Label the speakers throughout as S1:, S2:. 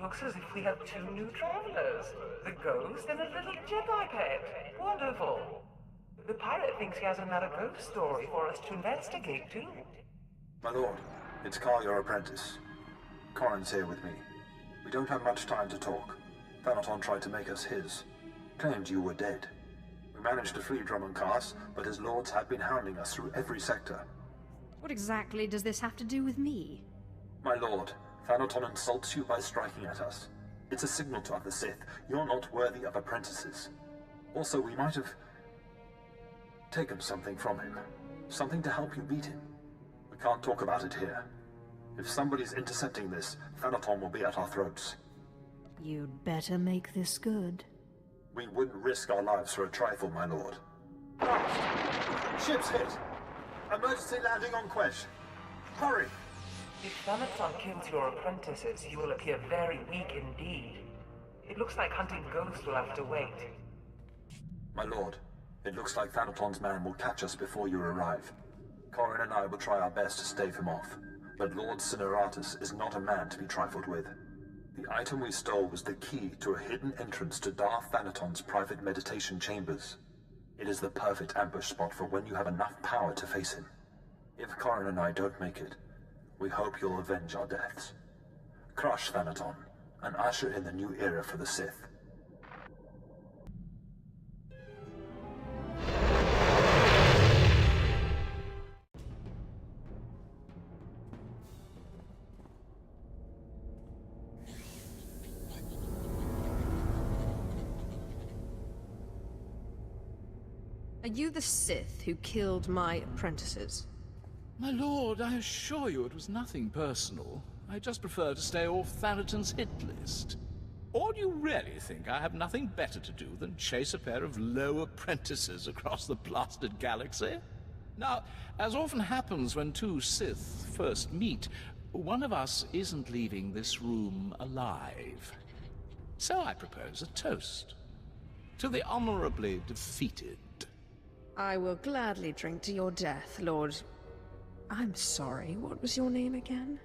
S1: Looks as if we have two new travelers. The ghost and a little Jedi pet. Wonderful. The pirate thinks he has another ghost story for us to investigate, too.
S2: My lord, it's Carl, your apprentice. Corin's here with me. We don't have much time to talk. Thanaton tried to make us his. Claimed you were dead. We managed to flee Drummond-Cast, but his lords have been hounding us through every sector.
S3: What exactly does this have to do with me?
S2: My lord, Thanaton insults you by striking at us. It's a signal to other Sith. You're not worthy of apprentices. Also, we might have taken something from him. Something to help you beat him. We can't talk about it here. If somebody's intercepting this, Thanaton will be at our throats.
S3: You'd better make this good.
S2: We wouldn't risk our lives for a trifle, my lord. Ship's hit! Emergency landing on Quesh. Hurry!
S1: If Thanaton kills your apprentices, he will appear very weak indeed. It looks like hunting ghosts will have to wait.
S2: My lord, it looks like Thanaton's man will catch us before you arrive. Corin and I will try our best to stave him off, but Lord Cineratus is not a man to be trifled with. The item we stole was the key to a hidden entrance to Darth Thanaton's private meditation chambers. It is the perfect ambush spot for when you have enough power to face him. If Corin and I don't make it, we hope you'll avenge our deaths. Crush Thanaton, and usher in the new era for the Sith.
S3: Are you the Sith who killed my apprentices?
S4: My lord, I assure you it was nothing personal. I just prefer to stay off Thanaton's hit list. Or do you really think I have nothing better to do than chase a pair of low apprentices across the blasted galaxy? Now, as often happens when two Sith first meet, one of us isn't leaving this room alive. So I propose a toast. To the honorably defeated.
S3: I will gladly drink to your death, Lord... I'm sorry, what was your name again?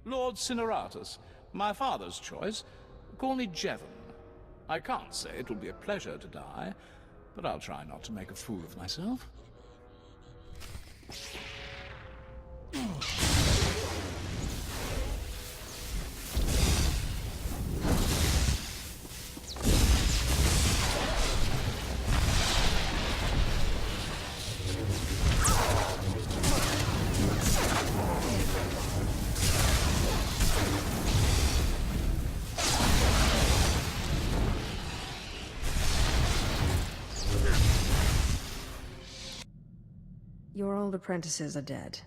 S4: Lord Cineratus, my father's choice. Call me Jevon. I can't say it will be a pleasure to die, but I'll try not to make a fool of myself.
S3: Your old apprentices are dead,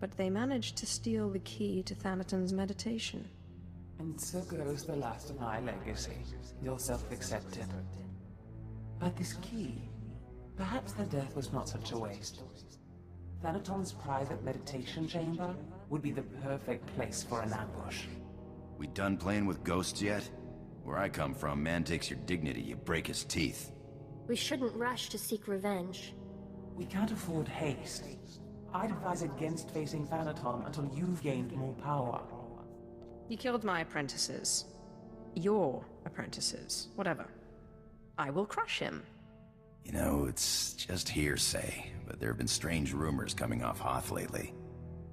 S3: but they managed to steal the key to Thanaton's meditation.
S1: And so goes the last of my legacy, yourself accepted. But this key, perhaps their death was not such a waste. Thanaton's private meditation chamber would be the perfect place for an ambush.
S5: We done playing with ghosts yet? Where I come from, man takes your dignity, you break his teeth.
S6: We shouldn't rush to seek revenge.
S1: We can't afford haste. I'd advise against facing Thanaton until you've gained more power.
S3: You killed my apprentices. Your apprentices. Whatever. I will crush him.
S5: You know, it's just hearsay, but there have been strange rumors coming off Hoth lately.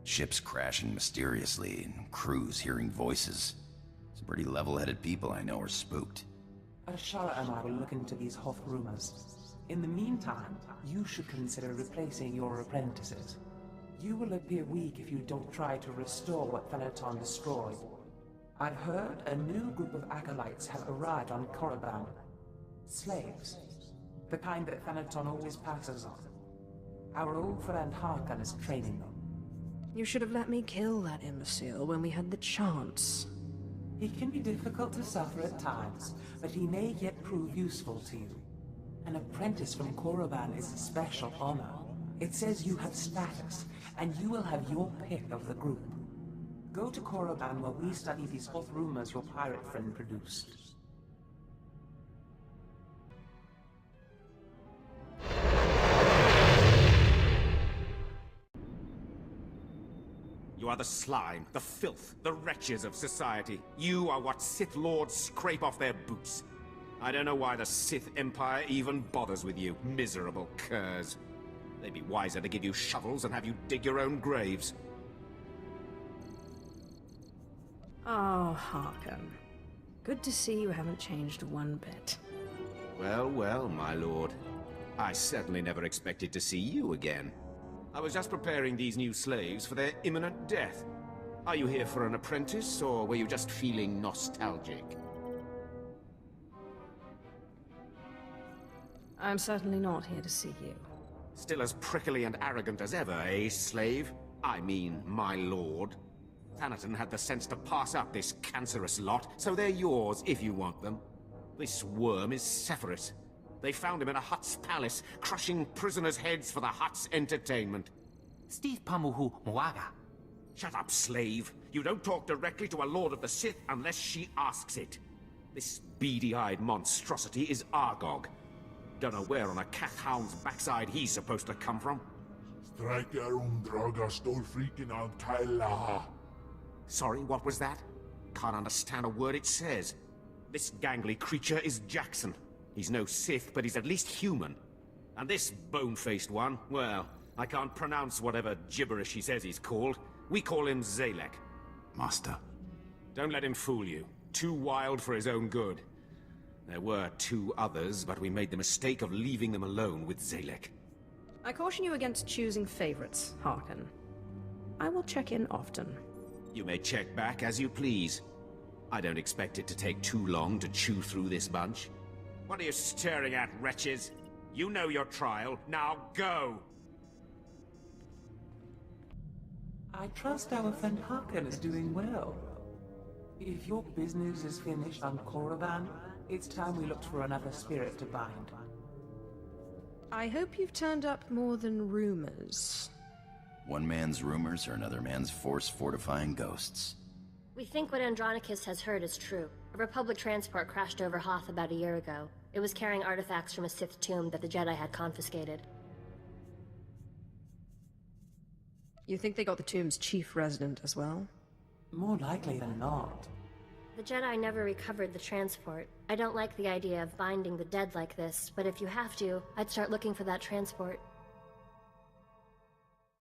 S5: Ships crashing mysteriously, and crews hearing voices. Some pretty level-headed people I know are spooked.
S1: Ashara and I will look into these Hoth rumors. In the meantime, you should consider replacing your apprentices. You will appear weak if you don't try to restore what Thanaton destroyed. I've heard a new group of acolytes have arrived on Korriban. Slaves. The kind that Thanaton always passes on. Our old friend Harkon is training them.
S3: You should have let me kill that imbecile when we had the chance.
S1: He can be difficult to suffer at times, but he may yet prove useful to you. An apprentice from Korriban is a special honor. It says you have status, and you will have your pick of the group. Go to Korriban while we study these Hoth rumors your pirate friend produced.
S7: You are the slime, the filth, the wretches of society. You are what Sith Lords scrape off their boots. I don't know why the Sith Empire even bothers with you, miserable curs. They'd be wiser to give you shovels and have you dig your own graves.
S3: Oh, Harkin. Good to see you haven't changed one bit.
S7: Well, well, my lord. I certainly never expected to see you again. I was just preparing these new slaves for their imminent death. Are you here for an apprentice, or were you just feeling nostalgic?
S3: I'm certainly not here to see you.
S7: Still as prickly and arrogant as ever, eh, slave? I mean, my lord. Thanaton had the sense to pass up this cancerous lot, so they're yours if you want them. This worm is Sephiroth. They found him in a Hutt's palace, crushing prisoners' heads for the Hutt's entertainment.
S8: Steve Pamuhu Moaga.
S7: Shut up, slave. You don't talk directly to a Lord of the Sith unless she asks it. This beady-eyed monstrosity is Argog. Don't know where on a cat-hound's backside he's supposed to come from.
S9: Draga stolfriken al Kaila.
S7: Sorry, what was that? Can't understand a word it says. This gangly creature is Jackson. He's no Sith, but he's at least human. And this bone-faced one, well, I can't pronounce whatever gibberish he says he's called. We call him Zalek.
S5: Master.
S7: Don't let him fool you. Too wild for his own good. There were 2 others, but we made the mistake of leaving them alone with Zalek.
S3: I caution you against choosing favorites, Harkin. I will check in often.
S7: You may check back as you please. I don't expect it to take too long to chew through this bunch. What are you staring at, wretches? You know your trial. Now go!
S1: I trust our friend Harkin is doing well. If your business is finished on Korriban, it's time we looked for another spirit to bind.
S3: I hope you've turned up more than rumors.
S5: One man's rumors are another man's force-fortifying ghosts.
S6: We think what Andronicus has heard is true. A Republic transport crashed over Hoth about a year ago. It was carrying artifacts from a Sith tomb that the Jedi had confiscated.
S3: You think they got the tomb's chief resident as well?
S1: More likely than not.
S6: The Jedi never recovered the transport. I don't like the idea of binding the dead like this, but if you have to, I'd start looking for that transport.